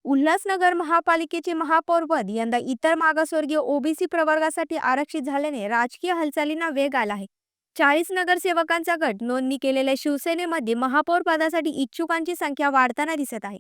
उल्हासनगर महापालिकेचे महापौरपद यंदा इतर मागासवर्गीय ओबीसी प्रवर्गासाठी आरक्षित झाल्याने राजकीय हालचालींना वेग आला आहे. 40 नगरसेवकांचा गट नोंदणी केलेल्या शिवसेनेमध्ये महापौर पदासाठी इच्छुकांची संख्या वाढताना दिसत आहे.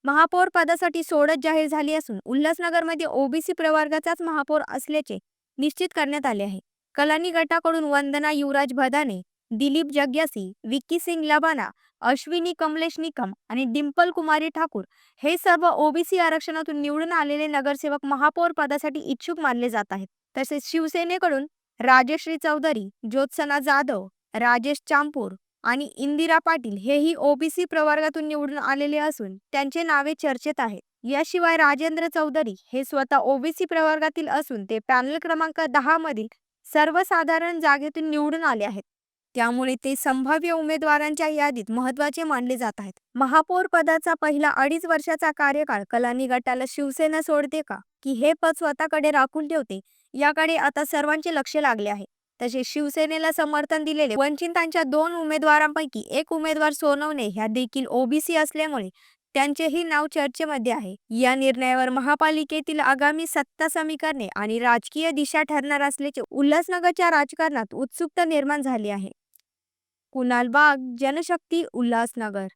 महापौर पदासाठी सोडत जाहीर झाली असून उल्हासनगरमध्ये ओबीसी प्रवर्गाचाच महापौर असल्याचे निश्चित करण्यात आले आहे. कलानी गटाकडून वंदना युवराज भदाने, दिलीप जग्यासी, विक्की सिंग लबाना, अश्विनी कमलेश निकम आणि डिंपल कुमारी ठाकूर हे सर्व ओबीसी आरक्षणातून निवडून आलेले नगरसेवक महापौर पदासाठी इच्छुक मानले जात आहेत. तसेच शिवसेनेकडून राजश्री चौधरी, ज्योत्सना जाधव, राजेश चांपूर आणि इंदिरा पाटील हेही ओबीसी प्रवर्गातून निवडून आलेले असून त्यांचे नावे चर्चेत आहेत. याशिवाय राजेंद्र चौधरी हे स्वतः ओबीसी प्रवर्गातील असून ते पॅनल क्रमांक 10 मधील सर्वसाधारण जागेतून निवडून आले आहेत. त्यामुळे ते संभाव्य उमेदवारांच्या यादीत महत्त्वाचे मानले जात आहेत. महापौर पदाचा पहिला 2.5 वर्षाचा कार्यकाळ कलानी गटाला शिवसेना सोडते का की हे पद स्वतःकडे राखून ठेवते याकडे आता सर्वांचे लक्ष लागले आहे. तसेच शिवसेनेला समर्थन दिलेले वंचितांच्या 2 उमेदवारांपैकी एक उमेदवार सोनवणे ह्या देखील ओबीसी असल्यामुळे त्यांचेही नाव चर्चेमध्ये आहे. या निर्णयावर महापालिकेतील आगामी सत्ता समीकरणे आणि राजकीय दिशा ठरणार असल्याचे उल्हासनगरच्या राजकारणात उत्सुकता निर्माण झाली आहे. कुणाल बाग, जनशक्ती, उल्हासनगर.